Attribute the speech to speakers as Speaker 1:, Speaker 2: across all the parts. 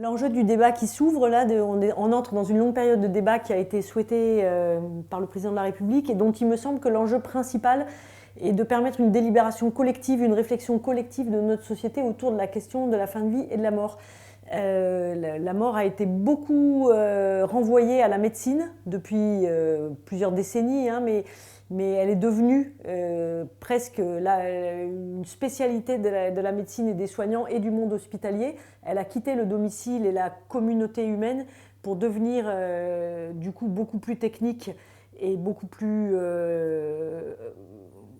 Speaker 1: L'enjeu du débat qui s'ouvre, là, on entre dans une longue période de débat qui a été souhaitée par le président de la République et dont il me semble que l'enjeu principal est de permettre une délibération collective, une réflexion collective de notre société autour de la question de la fin de vie et de la mort. La mort a été beaucoup renvoyée à la médecine depuis plusieurs décennies, hein, mais elle est devenue presque une spécialité de la médecine et des soignants et du monde hospitalier. Elle a quitté le domicile et la communauté humaine pour devenir du coup beaucoup plus technique et beaucoup plus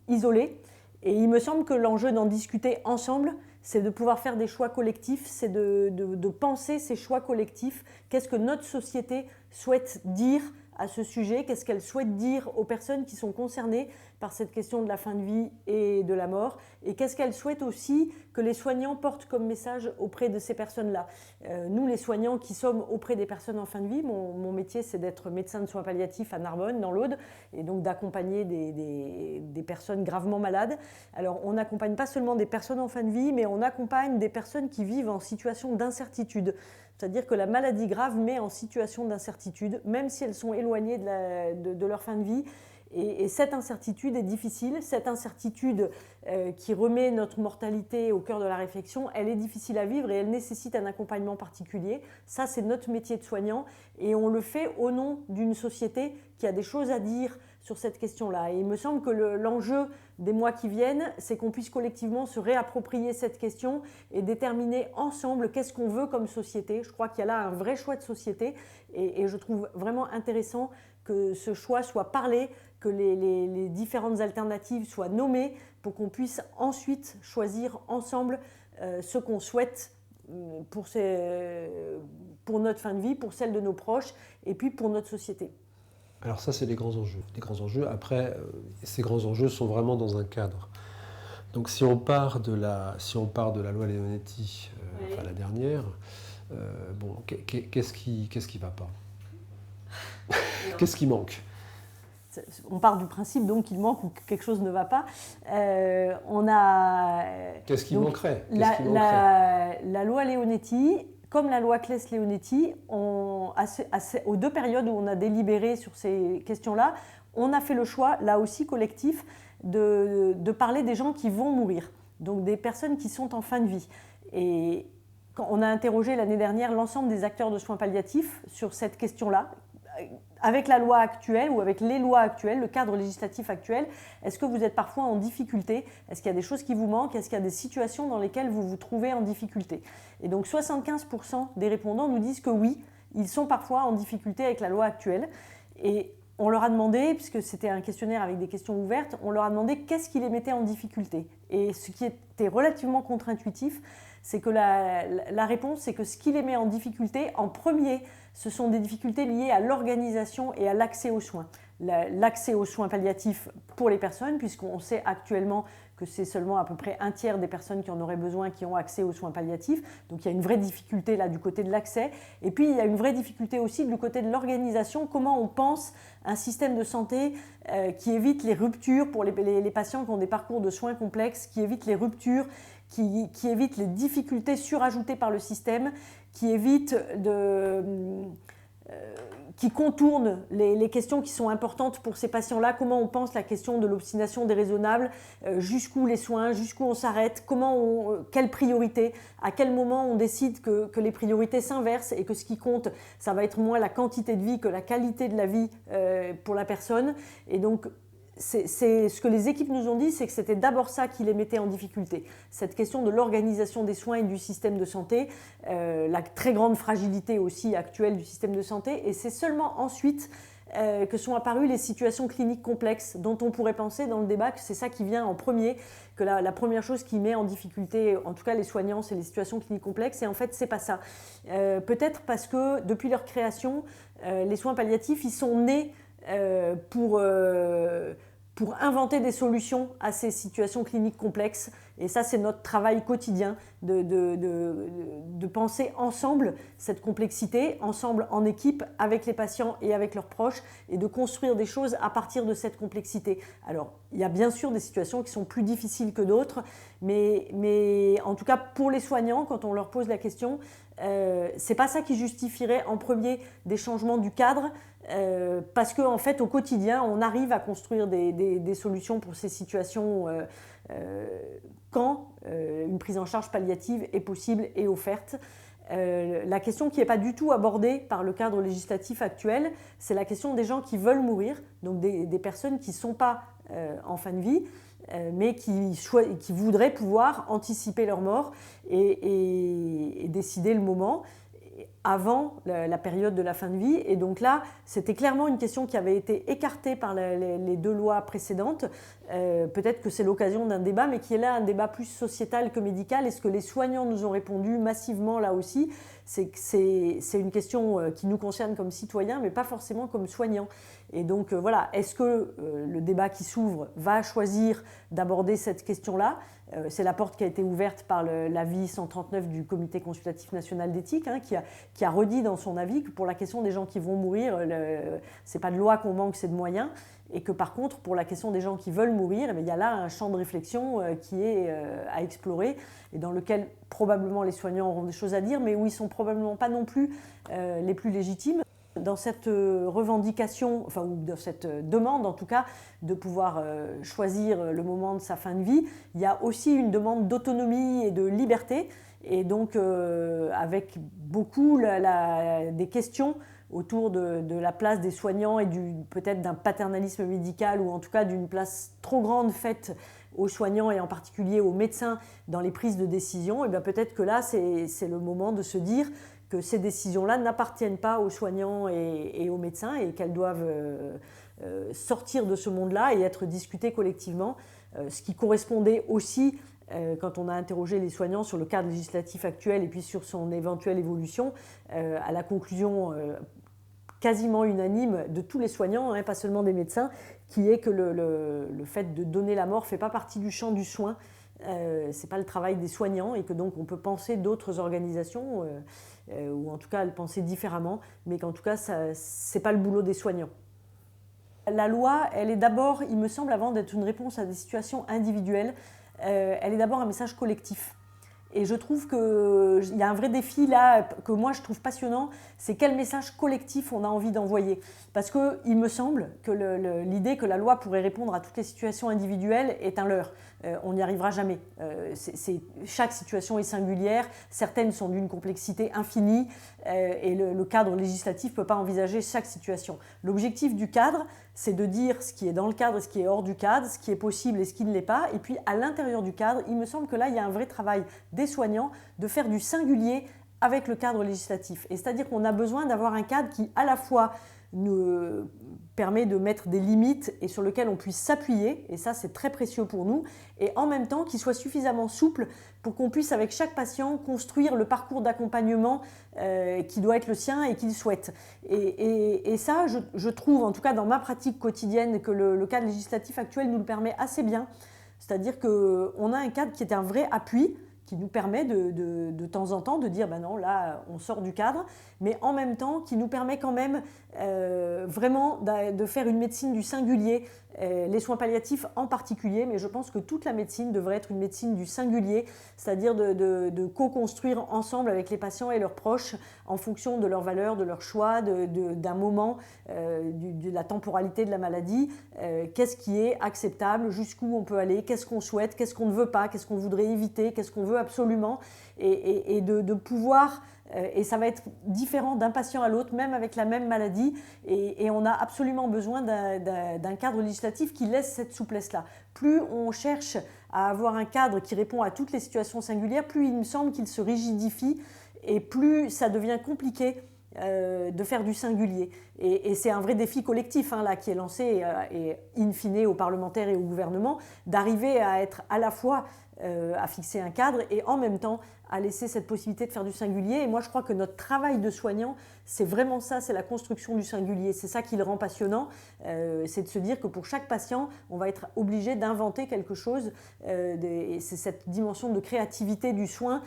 Speaker 1: isolée. Et il me semble que l'enjeu d'en discuter ensemble, c'est de pouvoir faire des choix collectifs, c'est de penser ces choix collectifs. Qu'est-ce que notre société souhaite dire à ce sujet, qu'est-ce qu'elle souhaite dire aux personnes qui sont concernées par cette question de la fin de vie et de la mort, et qu'est-ce qu'elle souhaite aussi que les soignants portent comme message auprès de ces personnes-là. Nous, les soignants qui sommes auprès des personnes en fin de vie, mon métier c'est d'être médecin de soins palliatifs à Narbonne, dans l'Aude, et donc d'accompagner des personnes gravement malades. Alors on n'accompagne pas seulement des personnes en fin de vie, mais on accompagne des personnes qui vivent en situation d'incertitude. C'est-à-dire que la maladie grave met en situation d'incertitude, même si elles sont éloignées de leur fin de vie. Et cette incertitude est difficile, cette incertitude qui remet notre mortalité au cœur de la réflexion, elle est difficile à vivre et elle nécessite un accompagnement particulier. Ça, c'est notre métier de soignant et on le fait au nom d'une société qui a des choses à dire sur cette question-là. Et il me semble que l'enjeu des mois qui viennent, c'est qu'on puisse collectivement se réapproprier cette question et déterminer ensemble qu'est-ce qu'on veut comme société. Je crois qu'il y a là un vrai choix de société et je trouve vraiment intéressant que ce choix soit parlé, que les différentes alternatives soient nommées pour qu'on puisse ensuite choisir ensemble ce qu'on souhaite pour notre fin de vie, pour celle de nos proches et puis pour notre société.
Speaker 2: Alors ça, c'est les grands enjeux. Les grands enjeux. Après, ces grands enjeux sont vraiment dans un cadre. Donc si on part de la loi Leonetti, oui. Enfin la dernière, bon, qu'est-ce qui va pas? Qu'est-ce qui manque?
Speaker 1: On part du principe donc qu'il manque ou que quelque chose ne va pas.
Speaker 2: Qu'est-ce qui manquerait?
Speaker 1: La loi Leonetti, comme la loi Claes-Leonetti, aux deux périodes où on a délibéré sur ces questions-là, on a fait le choix, là aussi collectif, de parler des gens qui vont mourir, donc des personnes qui sont en fin de vie. Et quand on a interrogé l'année dernière l'ensemble des acteurs de soins palliatifs sur cette question-là, avec la loi actuelle ou avec les lois actuelles, le cadre législatif actuel, est-ce que vous êtes parfois en difficulté? Est-ce qu'il y a des choses qui vous manquent? Est-ce qu'il y a des situations dans lesquelles vous vous trouvez en difficulté? Et donc 75% des répondants nous disent que oui, ils sont parfois en difficulté avec la loi actuelle. Et on leur a demandé, puisque c'était un questionnaire avec des questions ouvertes, on leur a demandé qu'est-ce qui les mettait en difficulté. Et ce qui était relativement contre-intuitif, c'est que la réponse, c'est que ce qui les met en difficulté, en premier, ce sont des difficultés liées à l'organisation et à l'accès aux soins. L'accès aux soins palliatifs pour les personnes, puisqu'on sait actuellement que c'est seulement à peu près un tiers des personnes qui en auraient besoin qui ont accès aux soins palliatifs. Donc il y a une vraie difficulté là du côté de l'accès. Et puis il y a une vraie difficulté aussi du côté de l'organisation, comment on pense un système de santé qui évite les ruptures pour les patients qui ont des parcours de soins complexes, qui évite les ruptures, qui évite les difficultés surajoutées par le système, qui contourne les questions qui sont importantes pour ces patients-là, comment on pense la question de l'obstination déraisonnable, jusqu'où les soins, jusqu'où on s'arrête, quelle priorité, à quel moment on décide que les priorités s'inversent et que ce qui compte, ça va être moins la quantité de vie que la qualité de la vie pour la personne. Et donc, c'est ce que les équipes nous ont dit, c'est que c'était d'abord ça qui les mettait en difficulté. Cette question de l'organisation des soins et du système de santé, la très grande fragilité aussi actuelle du système de santé, et c'est seulement ensuite que sont apparues les situations cliniques complexes dont on pourrait penser dans le débat que c'est ça qui vient en premier, que la première chose qui met en difficulté, en tout cas les soignants, c'est les situations cliniques complexes, et en fait c'est pas ça. Peut-être parce que depuis leur création, les soins palliatifs, ils sont nés pour inventer des solutions à ces situations cliniques complexes. Et ça, c'est notre travail quotidien de penser ensemble cette complexité, ensemble en équipe, avec les patients et avec leurs proches, et de construire des choses à partir de cette complexité. Alors, il y a bien sûr des situations qui sont plus difficiles que d'autres, mais en tout cas, pour les soignants, quand on leur pose la question, c'est pas ça qui justifierait en premier des changements du cadre, parce qu'en fait, au quotidien, on arrive à construire des solutions pour ces situations quand une prise en charge palliative est possible et offerte. La question qui n'est pas du tout abordée par le cadre législatif actuel, c'est la question des gens qui veulent mourir, donc des personnes qui ne sont pas en fin de vie, mais qui voudraient pouvoir anticiper leur mort et décider le moment avant la période de la fin de vie. Et donc là, c'était clairement une question qui avait été écartée par les 2 lois précédentes. Peut-être que c'est l'occasion d'un débat, mais qui est là un débat plus sociétal que médical. Et ce que les soignants nous ont répondu massivement là aussi, c'est que c'est une question qui nous concerne comme citoyens, mais pas forcément comme soignants. Et donc voilà, est-ce que le débat qui s'ouvre va choisir d'aborder cette question-là ? C'est la porte qui a été ouverte par l'avis 139 du Comité consultatif national d'éthique, qui a redit dans son avis que pour la question des gens qui vont mourir, c'est pas de loi qu'on manque, c'est de moyens. Et que par contre, pour la question des gens qui veulent mourir, il y a là un champ de réflexion qui est à explorer et dans lequel probablement les soignants auront des choses à dire, mais où ils ne sont probablement pas non plus les plus légitimes. Dans cette revendication, enfin, ou dans cette demande en tout cas, de pouvoir choisir le moment de sa fin de vie, il y a aussi une demande d'autonomie et de liberté, et donc avec beaucoup des questions autour de la place des soignants et peut-être d'un paternalisme médical, ou en tout cas d'une place trop grande faite aux soignants et en particulier aux médecins dans les prises de décision. Et bien peut-être que là, c'est le moment de se dire que ces décisions-là n'appartiennent pas aux soignants et aux médecins, et qu'elles doivent sortir de ce monde-là et être discutées collectivement, ce qui correspondait aussi, quand on a interrogé les soignants sur le cadre législatif actuel et puis sur son éventuelle évolution, à la conclusion quasiment unanime de tous les soignants, pas seulement des médecins, qui est que le fait de donner la mort ne fait pas partie du champ du soin, ce n'est pas le travail des soignants, et que donc on peut penser d'autres organisations, ou en tout cas le penser différemment, mais qu'en tout cas ce n'est pas le boulot des soignants. La loi, elle est d'abord, il me semble, avant d'être une réponse à des situations individuelles, elle est d'abord un message collectif. Et je trouve qu'il y a un vrai défi là, que moi je trouve passionnant, c'est quel message collectif on a envie d'envoyer. Parce qu'il me semble que l'idée que la loi pourrait répondre à toutes les situations individuelles est un leurre. On n'y arrivera jamais. Chaque situation est singulière, certaines sont d'une complexité infinie, et le cadre législatif ne peut pas envisager chaque situation. L'objectif du cadre, c'est de dire ce qui est dans le cadre et ce qui est hors du cadre, ce qui est possible et ce qui ne l'est pas. Et puis à l'intérieur du cadre, il me semble que là, il y a un vrai travail des soignants de faire du singulier avec le cadre législatif. Et c'est-à-dire qu'on a besoin d'avoir un cadre qui, à la fois, nous permet de mettre des limites et sur lequel on puisse s'appuyer, et ça c'est très précieux pour nous, et en même temps qu'il soit suffisamment souple pour qu'on puisse avec chaque patient construire le parcours d'accompagnement qui doit être le sien et qu'il souhaite. Et ça, je trouve, en tout cas dans ma pratique quotidienne, que le cadre législatif actuel nous le permet assez bien, c'est-à-dire qu'on a un cadre qui est un vrai appui, qui nous permet de temps en temps de dire ben non, là on sort du cadre, mais en même temps qui nous permet quand même vraiment de faire une médecine du singulier, les soins palliatifs en particulier, mais je pense que toute la médecine devrait être une médecine du singulier, c'est-à-dire de co-construire ensemble avec les patients et leurs proches en fonction de leurs valeurs, de leurs choix, d'un moment, de la temporalité de la maladie, qu'est-ce qui est acceptable, jusqu'où on peut aller, qu'est-ce qu'on souhaite, qu'est-ce qu'on ne veut pas, qu'est-ce qu'on voudrait éviter, qu'est-ce qu'on veut absolument, et de pouvoir... Et ça va être différent d'un patient à l'autre, même avec la même maladie. Et on a absolument besoin d'un cadre législatif qui laisse cette souplesse-là. Plus on cherche à avoir un cadre qui répond à toutes les situations singulières, plus il me semble qu'il se rigidifie et plus ça devient compliqué de faire du singulier. Et c'est un vrai défi collectif là, qui est lancé, et in fine aux parlementaires et au gouvernement, d'arriver à être à la fois à fixer un cadre et en même temps à laisser cette possibilité de faire du singulier. Et moi, je crois que notre travail de soignant, c'est vraiment ça, c'est la construction du singulier. C'est ça qui le rend passionnant, c'est de se dire que pour chaque patient, on va être obligé d'inventer quelque chose. Et c'est cette dimension de créativité du soin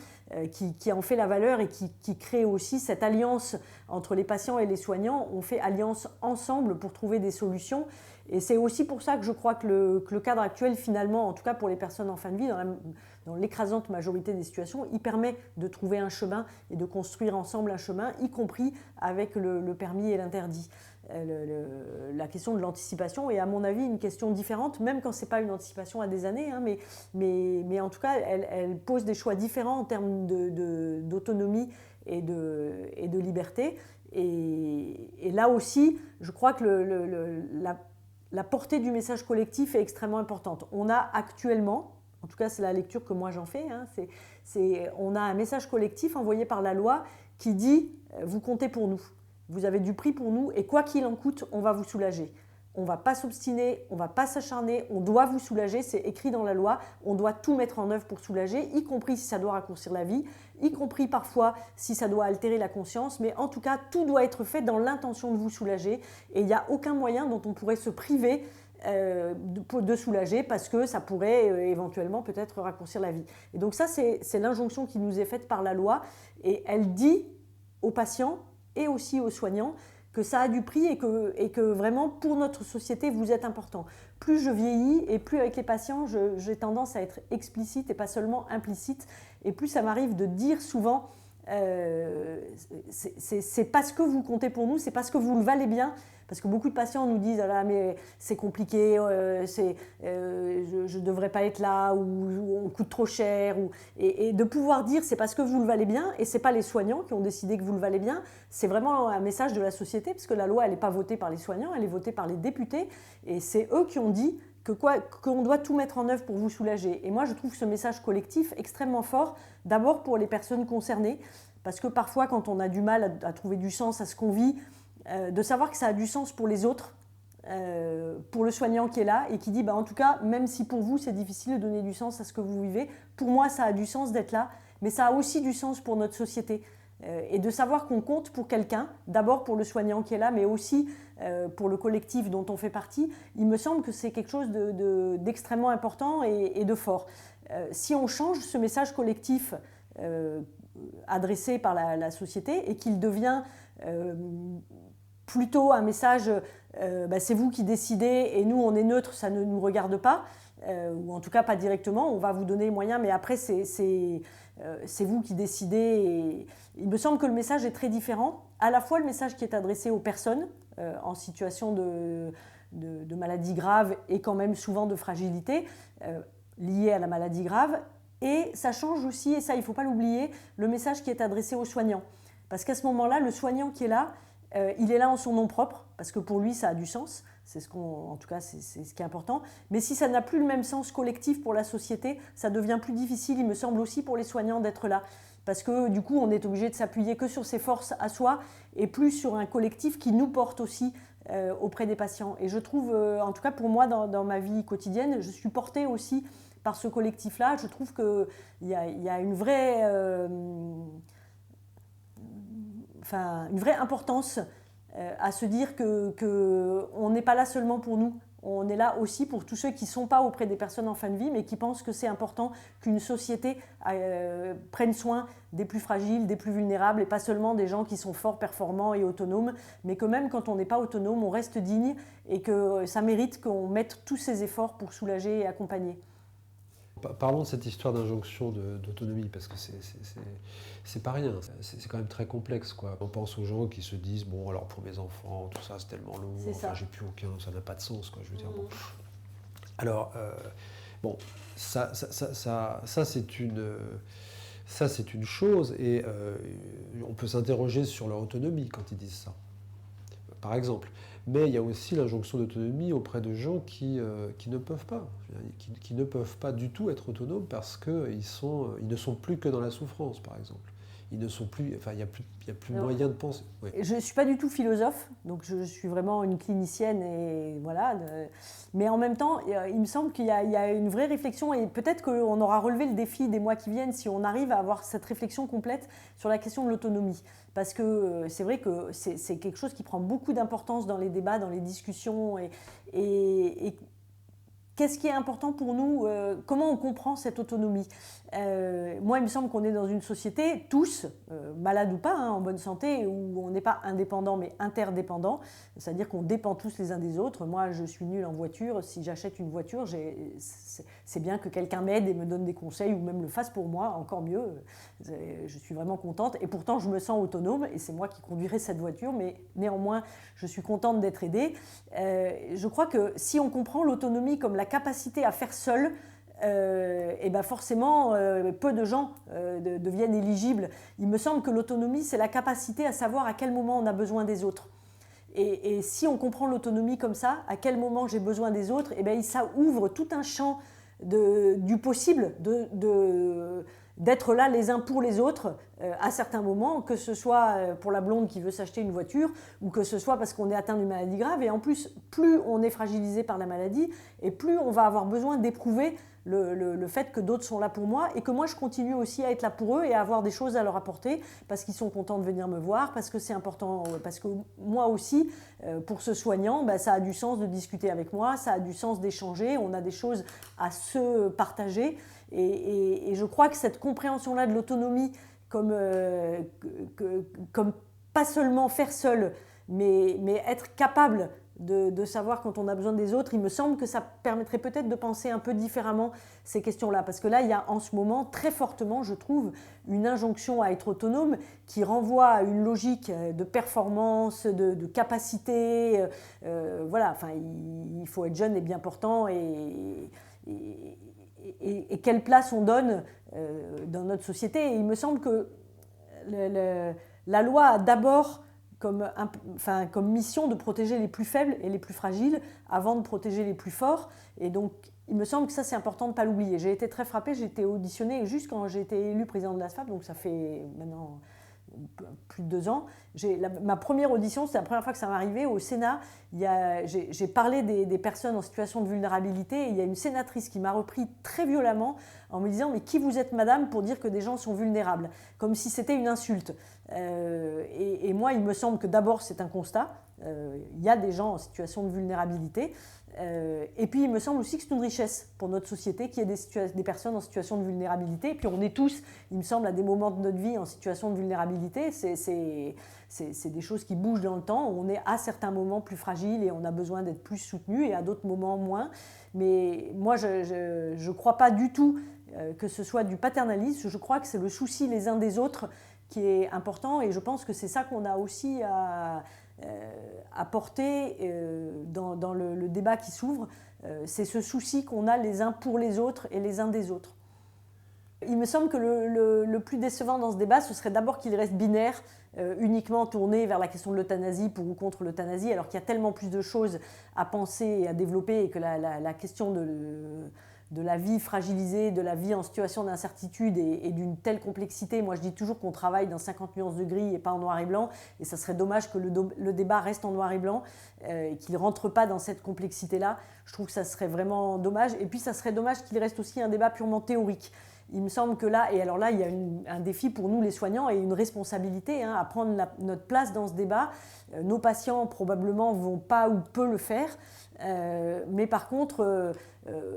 Speaker 1: qui en fait la valeur et qui crée aussi cette alliance entre les patients et les soignants. On fait alliance ensemble pour trouver des solutions. Et c'est aussi pour ça que je crois que le cadre actuel, finalement, en tout cas pour les personnes en fin de vie, dans l'écrasante majorité des situations, il permet de trouver un chemin et de construire ensemble un chemin, y compris avec le permis et l'interdit. La question de l'anticipation est à mon avis une question différente, même quand ce n'est pas une anticipation à des années, hein, mais en tout cas elle pose des choix différents en termes d'autonomie et de liberté. Et là aussi, je crois que la portée du message collectif est extrêmement importante. On a actuellement, en tout cas c'est la lecture que moi j'en fais, hein, on a un message collectif envoyé par la loi qui dit « vous comptez pour nous, vous avez du prix pour nous et quoi qu'il en coûte, on va vous soulager ». On ne va pas s'obstiner, on ne va pas s'acharner, on doit vous soulager, c'est écrit dans la loi, on doit tout mettre en œuvre pour soulager, y compris si ça doit raccourcir la vie, y compris parfois si ça doit altérer la conscience, mais en tout cas, tout doit être fait dans l'intention de vous soulager et il n'y a aucun moyen dont on pourrait se priver de soulager parce que ça pourrait éventuellement peut-être raccourcir la vie. Et donc ça, c'est l'injonction qui nous est faite par la loi et elle dit aux patients et aussi aux soignants que ça a du prix et que vraiment pour notre société vous êtes important. Plus je vieillis et plus avec les patients j'ai tendance à être explicite et pas seulement implicite et plus ça m'arrive de dire souvent c'est parce que vous comptez pour nous, c'est parce que vous le valez bien. Parce que beaucoup de patients nous disent ah mais c'est compliqué, je ne devrais pas être là, ou on coûte trop cher. Et de pouvoir dire c'est parce que vous le valez bien, et ce n'est pas les soignants qui ont décidé que vous le valez bien, c'est vraiment un message de la société, parce que la loi elle n'est pas votée par les soignants, elle est votée par les députés, et c'est eux qui ont dit qu'on doit tout mettre en œuvre pour vous soulager. Et moi je trouve ce message collectif extrêmement fort, d'abord pour les personnes concernées, parce que parfois quand on a du mal à trouver du sens à ce qu'on vit, de savoir que ça a du sens pour les autres, pour le soignant qui est là et qui dit en tout cas, même si pour vous c'est difficile de donner du sens à ce que vous vivez, pour moi ça a du sens d'être là, mais ça a aussi du sens pour notre société. Et de savoir qu'on compte pour quelqu'un, d'abord pour le soignant qui est là, mais aussi pour le collectif dont on fait partie, il me semble que c'est quelque chose d'extrêmement important et de fort. Si on change ce message collectif adressé par la société et qu'il devient plutôt un message c'est vous qui décidez et nous on est neutre, ça ne nous regarde pas, ou en tout cas pas directement, on va vous donner les moyens, mais après c'est vous qui décidez. Et il me semble que le message est très différent, à la fois le message qui est adressé aux personnes en situation de maladie grave et quand même souvent de fragilité liée à la maladie grave, et ça change aussi, et ça il ne faut pas l'oublier, le message qui est adressé aux soignants. Parce qu'à ce moment-là, le soignant qui est là, il est là en son nom propre, parce que pour lui, ça a du sens. En tout cas, c'est ce qui est important. Mais si ça n'a plus le même sens collectif pour la société, ça devient plus difficile, il me semble aussi pour les soignants d'être là. Parce que du coup, on est obligé de s'appuyer que sur ses forces à soi et plus sur un collectif qui nous porte aussi auprès des patients. Et je trouve, en tout cas pour moi, dans ma vie quotidienne, je suis portée aussi par ce collectif-là. Je trouve qu'il y a une vraie... une vraie importance à se dire qu'on n'est pas là seulement pour nous, on est là aussi pour tous ceux qui ne sont pas auprès des personnes en fin de vie, mais qui pensent que c'est important qu'une société prenne soin des plus fragiles, des plus vulnérables, et pas seulement des gens qui sont forts, performants et autonomes, mais que même quand on n'est pas autonome, on reste digne et que ça mérite qu'on mette tous ces efforts pour soulager et accompagner.
Speaker 2: Parlons de cette histoire d'injonction d'autonomie, parce que c'est pas rien, c'est quand même très complexe, quoi. On pense aux gens qui se disent, bon alors pour mes enfants, tout ça c'est tellement lourd, enfin, j'ai plus aucun, ça n'a pas de sens, quoi. Je veux dire, bon. Alors, ça c'est une chose, et on peut s'interroger sur leur autonomie quand ils disent ça, par exemple. Mais il y a aussi l'injonction d'autonomie auprès de gens qui ne peuvent pas, qui ne peuvent pas du tout être autonomes parce qu'ils ne sont plus que dans la souffrance, par exemple. ils ne sont plus, enfin, il n'y a plus moyen de penser. Oui.
Speaker 1: Je ne suis pas du tout philosophe, donc je suis vraiment une clinicienne, et voilà. Mais en même temps, il me semble qu'il y a une vraie réflexion, et peut-être qu'on aura relevé le défi des mois qui viennent si on arrive à avoir cette réflexion complète sur la question de l'autonomie. Parce que c'est vrai que c'est quelque chose qui prend beaucoup d'importance dans les débats, dans les discussions, et qu'est-ce qui est important pour nous? Comment on comprend cette autonomie? Moi, il me semble qu'on est dans une société, tous, malades ou pas, hein, en bonne santé, où on n'est pas indépendants mais interdépendants, c'est-à-dire qu'on dépend tous les uns des autres. Moi, je suis nulle en voiture. Si j'achète une voiture, c'est bien que quelqu'un m'aide et me donne des conseils ou même le fasse pour moi, encore mieux. Je suis vraiment contente et pourtant je me sens autonome et c'est moi qui conduirai cette voiture, mais néanmoins, je suis contente d'être aidée. Je crois que si on comprend l'autonomie comme la capacité à faire seul, et ben forcément, peu de gens deviennent éligibles. Il me semble que l'autonomie, c'est la capacité à savoir à quel moment on a besoin des autres. Et si on comprend l'autonomie comme ça, à quel moment j'ai besoin des autres, et ben ça ouvre tout un champ du possible d'être là les uns pour les autres à certains moments, que ce soit pour la blonde qui veut s'acheter une voiture ou que ce soit parce qu'on est atteint d'une maladie grave. Et en plus, plus on est fragilisé par la maladie et plus on va avoir besoin d'éprouver le fait que d'autres sont là pour moi et que moi je continue aussi à être là pour eux et à avoir des choses à leur apporter parce qu'ils sont contents de venir me voir, parce que c'est important, parce que moi aussi, pour ce soignant, ben, ça a du sens de discuter avec moi, ça a du sens d'échanger, on a des choses à se partager. Et je crois que cette compréhension-là de l'autonomie comme pas seulement faire seul, mais être capable de savoir quand on a besoin des autres, il me semble que ça permettrait peut-être de penser un peu différemment ces questions-là. Parce que là, il y a en ce moment très fortement, je trouve, une injonction à être autonome qui renvoie à une logique de performance, de capacité. Voilà, enfin, il faut être jeune et bien portant et quelle place on donne dans notre société. Et il me semble que la loi a d'abord comme mission de protéger les plus faibles et les plus fragiles avant de protéger les plus forts. Et donc, il me semble que ça, c'est important de ne pas l'oublier. J'ai été très frappée, j'ai été auditionnée juste quand j'ai été élue présidente de l'ASFAP, donc ça fait maintenant plus de 2 ans. Ma première audition, c'est la première fois que ça m'est arrivé au Sénat. J'ai parlé des personnes en situation de vulnérabilité et il y a une sénatrice qui m'a repris très violemment en me disant « Mais qui vous êtes, madame, pour dire que des gens sont vulnérables ?» Comme si c'était une insulte. Et moi, il me semble que d'abord, c'est un constat. Il y a des gens en situation de vulnérabilité. Et puis, il me semble aussi que c'est une richesse pour notre société qu'il y ait des personnes en situation de vulnérabilité. Et puis, on est tous, il me semble, à des moments de notre vie en situation de vulnérabilité. C'est des choses qui bougent dans le temps. On est à certains moments plus fragile et on a besoin d'être plus soutenu et à d'autres moments moins. Mais moi, je ne crois pas du tout que ce soit du paternalisme. Je crois que c'est le souci les uns des autres qui est important. Et je pense que c'est ça qu'on a aussi à apporter dans le débat qui s'ouvre, c'est ce souci qu'on a les uns pour les autres et les uns des autres. Il me semble que le plus décevant dans ce débat, ce serait d'abord qu'il reste binaire, uniquement tourné vers la question de l'euthanasie, pour ou contre l'euthanasie, alors qu'il y a tellement plus de choses à penser et à développer et que la question de la vie fragilisée, de la vie en situation d'incertitude et d'une telle complexité. Moi, je dis toujours qu'on travaille dans 50 nuances de gris et pas en noir et blanc, et ça serait dommage que le débat reste en noir et blanc et qu'il ne rentre pas dans cette complexité-là. Je trouve que ça serait vraiment dommage. Et puis, ça serait dommage qu'il reste aussi un débat purement théorique. Il me semble que là, et alors là, il y a un défi pour nous les soignants et une responsabilité à prendre notre place dans ce débat. Nos patients probablement ne vont pas ou peu le faire, mais par contre,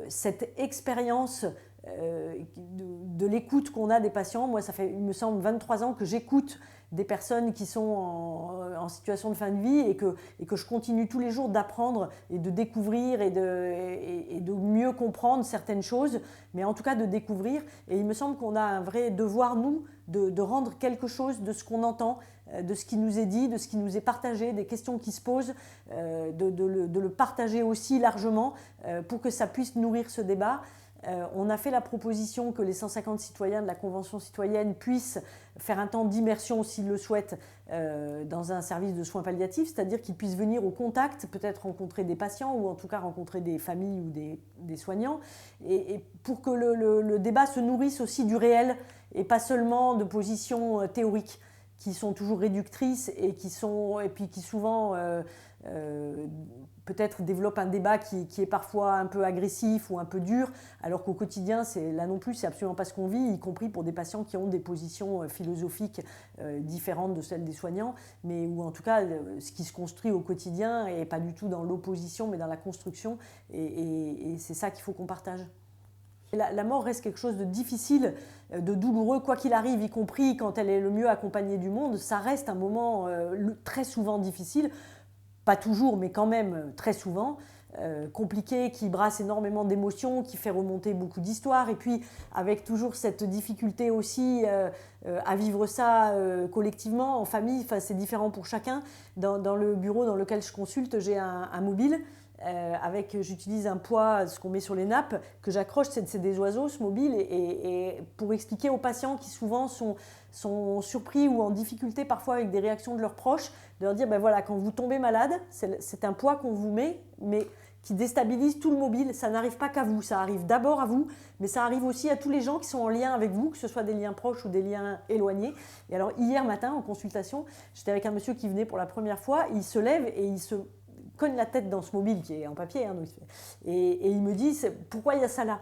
Speaker 1: cette expérience de l'écoute qu'on a des patients, moi ça fait, il me semble, 23 ans que j'écoute des personnes qui sont en situation de fin de vie et que je continue tous les jours d'apprendre et de découvrir et de mieux comprendre certaines choses, mais en tout cas de découvrir. Et il me semble qu'on a un vrai devoir, nous, de rendre quelque chose de ce qu'on entend, de ce qui nous est dit, de ce qui nous est partagé, des questions qui se posent, de le partager aussi largement pour que ça puisse nourrir ce débat. On a fait la proposition que les 150 citoyens de la Convention citoyenne puissent faire un temps d'immersion, s'ils le souhaitent, dans un service de soins palliatifs, c'est-à-dire qu'ils puissent venir au contact, peut-être rencontrer des patients ou en tout cas rencontrer des familles ou des soignants, et pour que le débat se nourrisse aussi du réel et pas seulement de positions théoriques qui sont toujours réductrices et puis qui souvent peut-être développent un débat qui est parfois un peu agressif ou un peu dur, alors qu'au quotidien, là non plus, c'est absolument pas ce qu'on vit, y compris pour des patients qui ont des positions philosophiques différentes de celles des soignants, mais où en tout cas, ce qui se construit au quotidien n'est pas du tout dans l'opposition, mais dans la construction, et c'est ça qu'il faut qu'on partage. La mort reste quelque chose de difficile, de douloureux, quoi qu'il arrive, y compris quand elle est le mieux accompagnée du monde, ça reste un moment très souvent difficile, pas toujours, mais quand même très souvent, compliqué, qui brasse énormément d'émotions, qui fait remonter beaucoup d'histoires, et puis avec toujours cette difficulté aussi à vivre ça collectivement, en famille, enfin, c'est différent pour chacun. Dans le bureau dans lequel je consulte, j'ai un mobile, j'utilise un poids, ce qu'on met sur les nappes, que j'accroche, c'est des oiseaux ce mobile, et pour expliquer aux patients qui souvent sont surpris ou en difficulté parfois avec des réactions de leurs proches, de leur dire, ben voilà, quand vous tombez malade, c'est un poids qu'on vous met, mais qui déstabilise tout le mobile. Ça n'arrive pas qu'à vous, ça arrive d'abord à vous, mais ça arrive aussi à tous les gens qui sont en lien avec vous, que ce soit des liens proches ou des liens éloignés. Et alors hier matin, en consultation, j'étais avec un monsieur qui venait pour la première fois, il se lève et il se cogne la tête dans ce mobile qui est en papier, hein, et il me dit, pourquoi il y a ça là?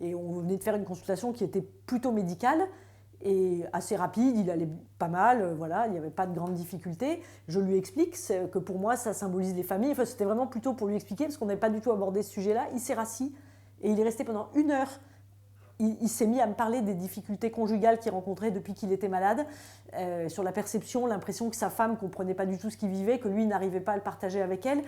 Speaker 1: Et on venait de faire une consultation qui était plutôt médicale, et assez rapide, il allait pas mal, voilà, il n'y avait pas de grandes difficultés. Je lui explique que pour moi, ça symbolise les familles. Enfin, c'était vraiment plutôt pour lui expliquer, parce qu'on n'avait pas du tout abordé ce sujet-là. Il s'est rassis et il est resté pendant 1 heure. Il s'est mis à me parler des difficultés conjugales qu'il rencontrait depuis qu'il était malade, sur la perception, l'impression que sa femme ne comprenait pas du tout ce qu'il vivait, que lui n'arrivait pas à le partager avec elle.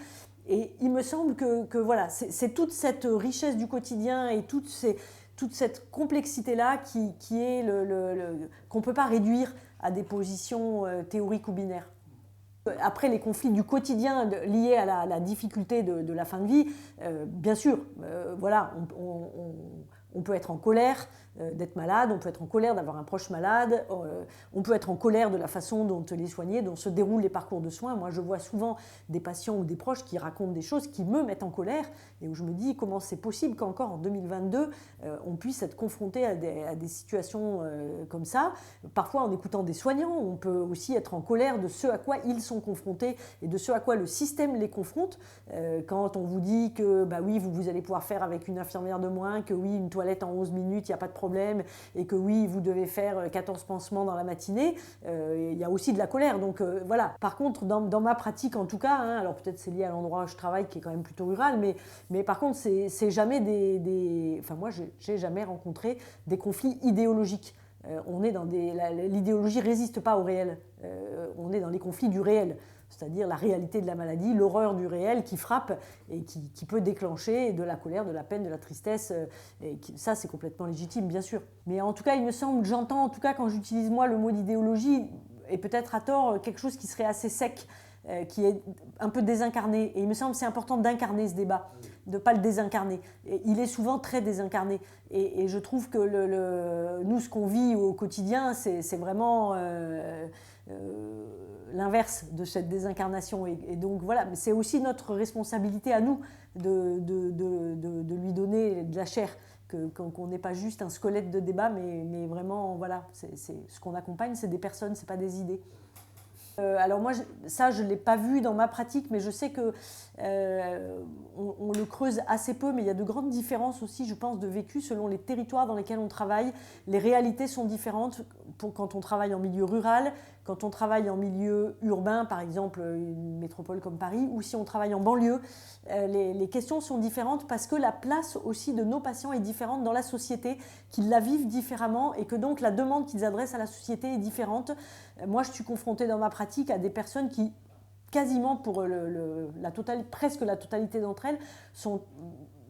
Speaker 1: Et il me semble que voilà, c'est toute cette richesse du quotidien et toute cette complexité-là qui est qu'on ne peut pas réduire à des positions théoriques ou binaires. Après, les conflits du quotidien liés à la difficulté de la fin de vie, bien sûr, voilà, on peut être en colère d'être malade, on peut être en colère d'avoir un proche malade, on peut être en colère de la façon dont les soigner, dont se déroulent les parcours de soins. Moi, je vois souvent des patients ou des proches qui racontent des choses qui me mettent en colère et où je me dis comment c'est possible qu'encore en 2022, on puisse être confronté à des situations comme ça. Parfois, en écoutant des soignants, on peut aussi être en colère de ce à quoi ils sont confrontés et de ce à quoi le système les confronte. Quand on vous dit que bah oui, vous allez pouvoir faire avec une infirmière de moins, que oui, une toilette en 11 minutes, il n'y a pas de problème, et que oui, vous devez faire 14 pansements dans la matinée, il y a aussi de la colère. Donc voilà. Par contre, dans ma pratique en tout cas, hein, alors peut-être c'est lié à l'endroit où je travaille qui est quand même plutôt rural, mais par contre, c'est jamais enfin moi, j'ai jamais rencontré des conflits idéologiques. On est dans l'idéologie ne résiste pas au réel. On est dans les conflits du réel, c'est-à-dire la réalité de la maladie, l'horreur du réel qui frappe et qui peut déclencher de la colère, de la peine, de la tristesse. Ça, c'est complètement légitime, bien sûr. Mais en tout cas, il me semble, j'entends en tout cas quand j'utilise moi le mot d'idéologie, et peut-être à tort, quelque chose qui serait assez sec, qui est un peu désincarné. Et il me semble que c'est important d'incarner ce débat, de ne pas le désincarner. Et il est souvent très désincarné. Et je trouve que nous, ce qu'on vit au quotidien, c'est vraiment l'inverse de cette désincarnation. Et donc voilà, c'est aussi notre responsabilité à nous de lui donner de la chair, qu'on n'est pas juste un squelette de débat, mais vraiment, voilà, ce qu'on accompagne, c'est des personnes, ce n'est pas des idées. Alors moi, ça, je ne l'ai pas vu dans ma pratique, mais je sais qu'on le creuse assez peu, mais il y a de grandes différences aussi, je pense, de vécu selon les territoires dans lesquels on travaille. Les réalités sont différentes quand on travaille en milieu rural, quand on travaille en milieu urbain, par exemple une métropole comme Paris, ou si on travaille en banlieue. Les questions sont différentes parce que la place aussi de nos patients est différente dans la société, qu'ils la vivent différemment et que donc la demande qu'ils adressent à la société est différente. Moi, je suis confrontée dans ma pratique à des personnes qui, quasiment pour presque la totalité d'entre elles,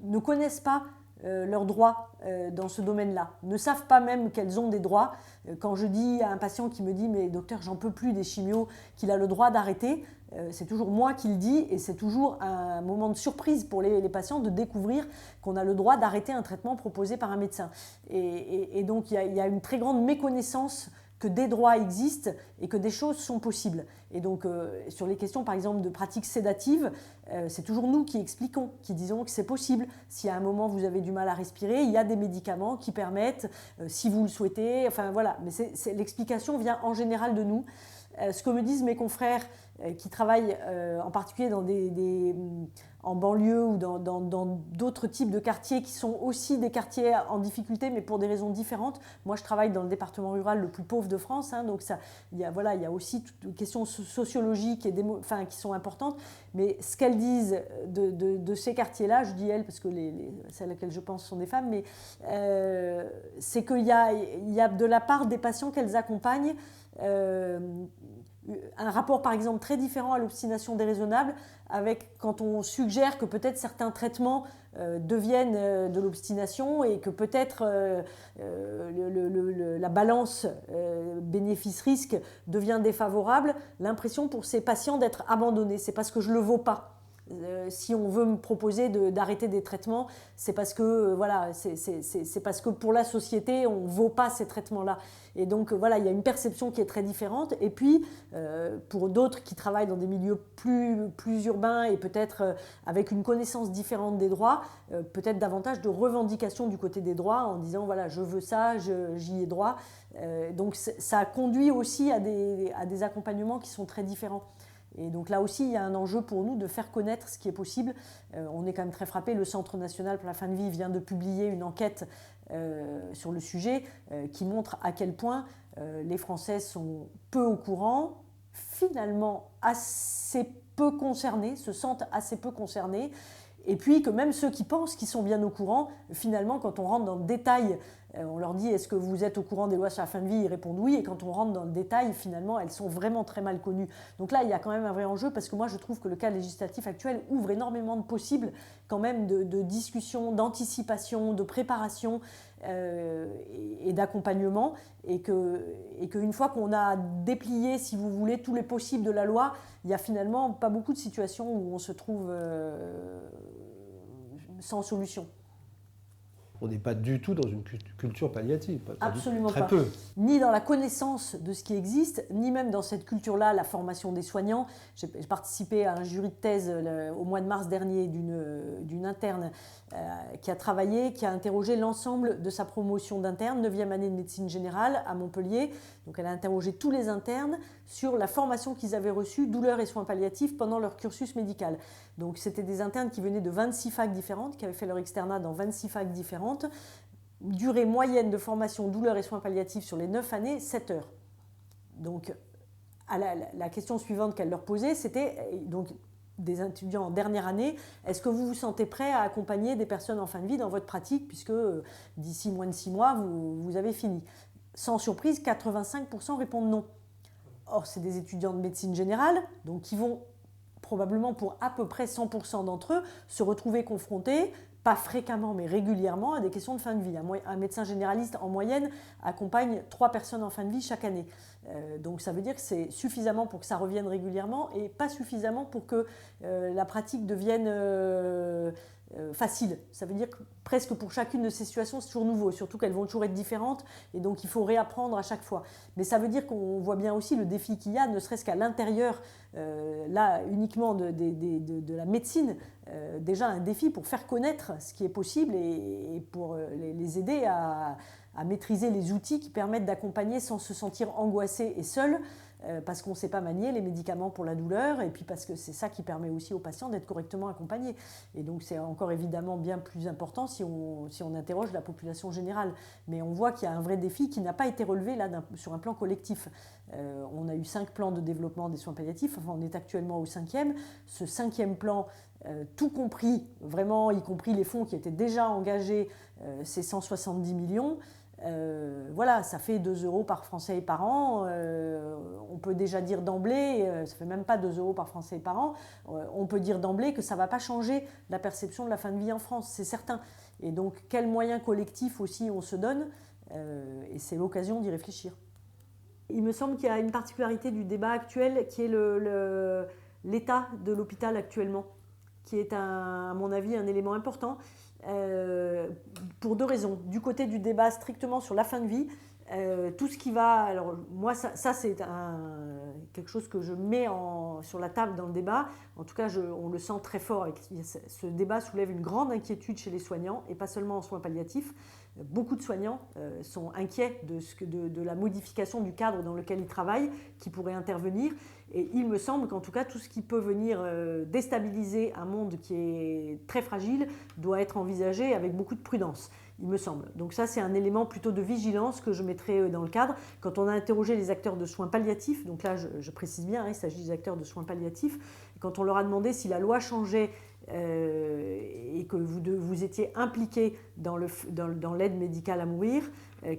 Speaker 1: ne connaissent pas leurs droits dans ce domaine-là, ne savent pas même qu'elles ont des droits. Quand je dis à un patient qui me dit « mais docteur, j'en peux plus des chimios », qu'il a le droit d'arrêter, c'est toujours moi qui le dis et c'est toujours un moment de surprise pour les patients de découvrir qu'on a le droit d'arrêter un traitement proposé par un médecin. Et donc il y a une très grande méconnaissance que des droits existent et que des choses sont possibles. Et donc, sur les questions, par exemple, de pratiques sédatives, c'est toujours nous qui expliquons, qui disons que c'est possible. Si à un moment vous avez du mal à respirer, il y a des médicaments qui permettent, si vous le souhaitez, enfin voilà. Mais l'explication vient en général de nous. Ce que me disent mes confrères qui travaillent en particulier en banlieue ou dans d'autres types de quartiers qui sont aussi des quartiers en difficulté, mais pour des raisons différentes. Moi, je travaille dans le département rural le plus pauvre de France, hein, donc il y a aussi toutes les questions sociologiques qui sont importantes. Mais ce qu'elles disent de ces quartiers-là, je dis elles parce que celles à laquelle je pense sont des femmes, mais c'est qu'il y a de la part des patients qu'elles accompagnent un rapport par exemple très différent à l'obstination déraisonnable, avec quand on suggère que peut-être certains traitements deviennent de l'obstination et que peut-être la balance bénéfice-risque devient défavorable, l'impression pour ces patients d'être abandonnés. C'est parce que je ne le vaux pas. Si on veut me proposer d'arrêter des traitements, c'est parce que c'est parce que pour la société on ne vaut pas ces traitements-là. Et donc voilà, il y a une perception qui est très différente. Et puis pour d'autres qui travaillent dans des milieux plus urbains et peut-être avec une connaissance différente des droits, peut-être davantage de revendication du côté des droits en disant voilà, je veux ça, j'y ai droit. Donc ça conduit aussi à des accompagnements qui sont très différents. Et donc là aussi, il y a un enjeu pour nous de faire connaître ce qui est possible. On est quand même très frappés. Le Centre national pour la fin de vie vient de publier une enquête sur le sujet qui montre à quel point les Français sont peu au courant, finalement assez peu concernés, se sentent assez peu concernés. Et puis que même ceux qui pensent qu'ils sont bien au courant, finalement, quand on rentre dans le détail, on leur dit « Est-ce que vous êtes au courant des lois sur la fin de vie ?» Ils répondent « Oui ». Et quand on rentre dans le détail, finalement, elles sont vraiment très mal connues. Donc là, il y a quand même un vrai enjeu parce que moi, je trouve que le cadre législatif actuel ouvre énormément de possibles quand même de discussion, d'anticipation, de préparation et d'accompagnement. Et qu'une fois qu'on a déplié, si vous voulez, tous les possibles de la loi, il n'y a finalement pas beaucoup de situations où on se trouve sans solution.
Speaker 2: On n'est pas du tout dans une culture palliative.
Speaker 1: Absolument
Speaker 2: très
Speaker 1: pas.
Speaker 2: Peu.
Speaker 1: Ni dans la connaissance de ce qui existe, ni même dans cette culture-là, la formation des soignants. J'ai participé à un jury de thèse au mois de mars dernier d'une interne qui a travaillé, qui a interrogé l'ensemble de sa promotion d'interne, 9e année de médecine générale à Montpellier. Donc elle a interrogé tous les internes sur la formation qu'ils avaient reçue, douleurs et soins palliatifs, pendant leur cursus médical. Donc c'était des internes qui venaient de 26 facs différentes, qui avaient fait leur externat dans 26 facs différentes. Durée moyenne de formation douleurs et soins palliatifs sur les 9 années, 7 heures. Donc la question suivante qu'elle leur posait, c'était donc des étudiants en dernière année, est-ce que vous vous sentez prêt à accompagner des personnes en fin de vie dans votre pratique, puisque d'ici moins de 6 mois, vous avez fini. Sans surprise, 85% répondent non. Or, c'est des étudiants de médecine générale, donc qui vont probablement pour à peu près 100% d'entre eux se retrouver confrontés, pas fréquemment mais régulièrement, à des questions de fin de vie. Un médecin généraliste en moyenne accompagne 3 personnes en fin de vie chaque année. Donc ça veut dire que c'est suffisamment pour que ça revienne régulièrement et pas suffisamment pour que la pratique devienne facile. Ça veut dire que presque pour chacune de ces situations, c'est toujours nouveau, surtout qu'elles vont toujours être différentes et donc il faut réapprendre à chaque fois. Mais ça veut dire qu'on voit bien aussi le défi qu'il y a, ne serait-ce qu'à l'intérieur, là uniquement de la médecine, déjà un défi pour faire connaître ce qui est possible et pour les aider à maîtriser les outils qui permettent d'accompagner sans se sentir angoissé et seul, parce qu'on ne sait pas manier les médicaments pour la douleur, et puis parce que c'est ça qui permet aussi aux patients d'être correctement accompagnés. Et donc c'est encore évidemment bien plus important si on interroge la population générale. Mais on voit qu'il y a un vrai défi qui n'a pas été relevé là, sur un plan collectif. On a eu 5 plans de développement des soins palliatifs, enfin on est actuellement au 5e. Ce 5e plan, tout compris, vraiment y compris les fonds qui étaient déjà engagés, c'est 170 millions. Voilà, ça fait 2 € par Français et par an. On peut déjà dire d'emblée, ça ne fait même pas 2 € par Français et par an, on peut dire d'emblée que ça ne va pas changer la perception de la fin de vie en France, c'est certain. Et donc, quels moyens collectifs aussi on se donne, et c'est l'occasion d'y réfléchir. Il me semble qu'il y a une particularité du débat actuel qui est l'état de l'hôpital actuellement, qui est à mon avis un élément important. Pour 2 raisons. Du côté du débat strictement sur la fin de vie, Tout ce qui va, alors moi ça c'est quelque chose que je mets sur la table dans le débat. En tout cas, on le sent très fort. Ce débat soulève une grande inquiétude chez les soignants, et pas seulement en soins palliatifs. Beaucoup de soignants sont inquiets de la modification du cadre dans lequel ils travaillent, qui pourrait intervenir. Et il me semble qu'en tout cas, tout ce qui peut venir déstabiliser un monde qui est très fragile doit être envisagé avec beaucoup de prudence, il me semble. Donc ça, c'est un élément plutôt de vigilance que je mettrai dans le cadre. Quand on a interrogé les acteurs de soins palliatifs, donc là, je précise bien, il s'agit des acteurs de soins palliatifs, quand on leur a demandé si la loi changeait et que vous étiez impliqués dans l'aide médicale à mourir,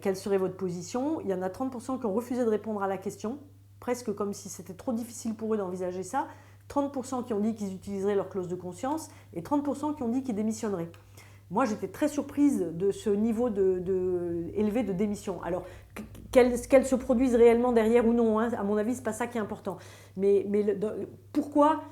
Speaker 1: quelle serait votre position? Il y en a 30% qui ont refusé de répondre à la question, presque comme si c'était trop difficile pour eux d'envisager ça. 30% qui ont dit qu'ils utiliseraient leur clause de conscience et 30% qui ont dit qu'ils démissionneraient. Moi, j'étais très surprise de ce niveau élevé de démission. Alors, qu'elles se produisent réellement derrière ou non, hein, à mon avis, ce n'est pas ça qui est important. Mais pourquoi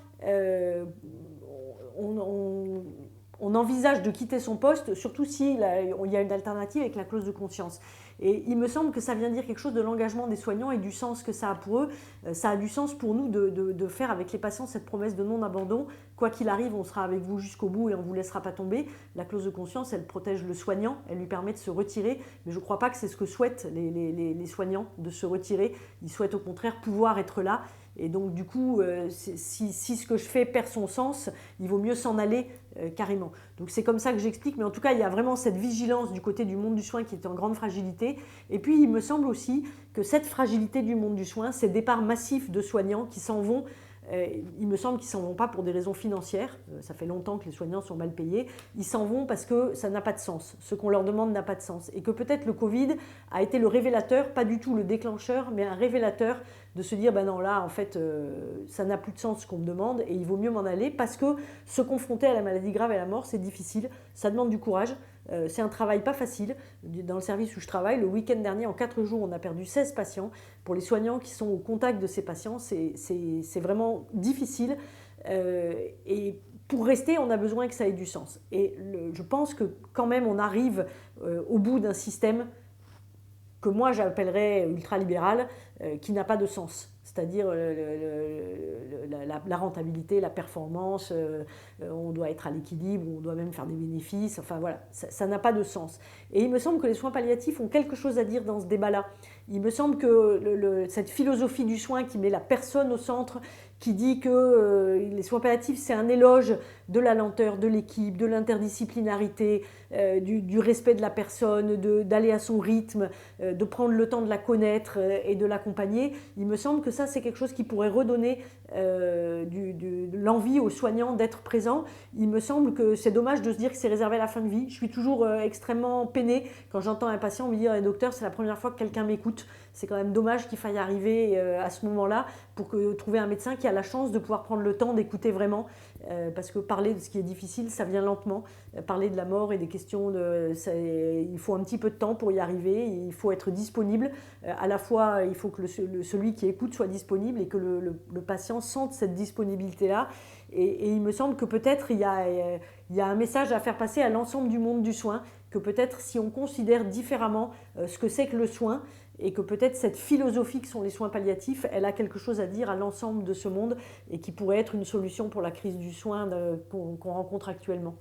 Speaker 1: on envisage de quitter son poste, surtout s'il y a une alternative avec la clause de conscience. Et il me semble que ça vient dire quelque chose de l'engagement des soignants et du sens que ça a pour eux. Ça a du sens pour nous de faire avec les patients cette promesse de non-abandon. Quoi qu'il arrive, on sera avec vous jusqu'au bout et on ne vous laissera pas tomber. La clause de conscience, elle protège le soignant, elle lui permet de se retirer. Mais je ne crois pas que c'est ce que souhaitent les soignants, de se retirer. Ils souhaitent au contraire pouvoir être là. Et donc du coup, si ce que je fais perd son sens, il vaut mieux s'en aller carrément. Donc c'est comme ça que j'explique, mais en tout cas, il y a vraiment cette vigilance du côté du monde du soin qui est en grande fragilité. Et puis, il me semble aussi que cette fragilité du monde du soin, ces départs massifs de soignants qui s'en vont, il me semble qu'ils ne s'en vont pas pour des raisons financières. Ça fait longtemps que les soignants sont mal payés. Ils s'en vont parce que ça n'a pas de sens. Ce qu'on leur demande n'a pas de sens. Et que peut-être le Covid a été le révélateur, pas du tout le déclencheur, mais un révélateur de se dire, ben non, là, en fait, ça n'a plus de sens ce qu'on me demande et il vaut mieux m'en aller parce que se confronter à la maladie grave et à la mort, c'est difficile. Ça demande du courage. C'est un travail pas facile. Dans le service où je travaille, le week-end dernier, en 4 jours, on a perdu 16 patients. Pour les soignants qui sont au contact de ces patients, c'est vraiment difficile. Et pour rester, on a besoin que ça ait du sens. Et je pense que quand même, on arrive au bout d'un système que moi j'appellerais ultralibéral, qui n'a pas de sens. C'est-à-dire la rentabilité, la performance, on doit être à l'équilibre, on doit même faire des bénéfices, enfin voilà, ça n'a pas de sens. Et il me semble que les soins palliatifs ont quelque chose à dire dans ce débat-là. Il me semble que cette philosophie du soin qui met la personne au centre, qui dit que les soins palliatifs, c'est un éloge de la lenteur, de l'équipe, de l'interdisciplinarité, du respect de la personne, d'aller à son rythme, de prendre le temps de la connaître et de l'accompagner. Il me semble que ça, c'est quelque chose qui pourrait redonner de l'envie aux soignants d'être présents. Il me semble que c'est dommage de se dire que c'est réservé à la fin de vie. Je suis toujours extrêmement peinée quand j'entends un patient me dire « Docteur, c'est la première fois que quelqu'un m'écoute ». C'est quand même dommage qu'il faille arriver à ce moment-là pour trouver un médecin qui a la chance de pouvoir prendre le temps d'écouter vraiment. Parce que parler de ce qui est difficile, ça vient lentement. Parler de la mort et des questions, il faut un petit peu de temps pour y arriver. Il faut être disponible. À la fois, il faut que celui qui écoute soit disponible et que le patient sente cette disponibilité-là. Et il me semble que peut-être il y a un message à faire passer à l'ensemble du monde du soin, que peut-être si on considère différemment ce que c'est que le soin, et que peut-être cette philosophie que sont les soins palliatifs, elle a quelque chose à dire à l'ensemble de ce monde et qui pourrait être une solution pour la crise du soin qu'on rencontre actuellement.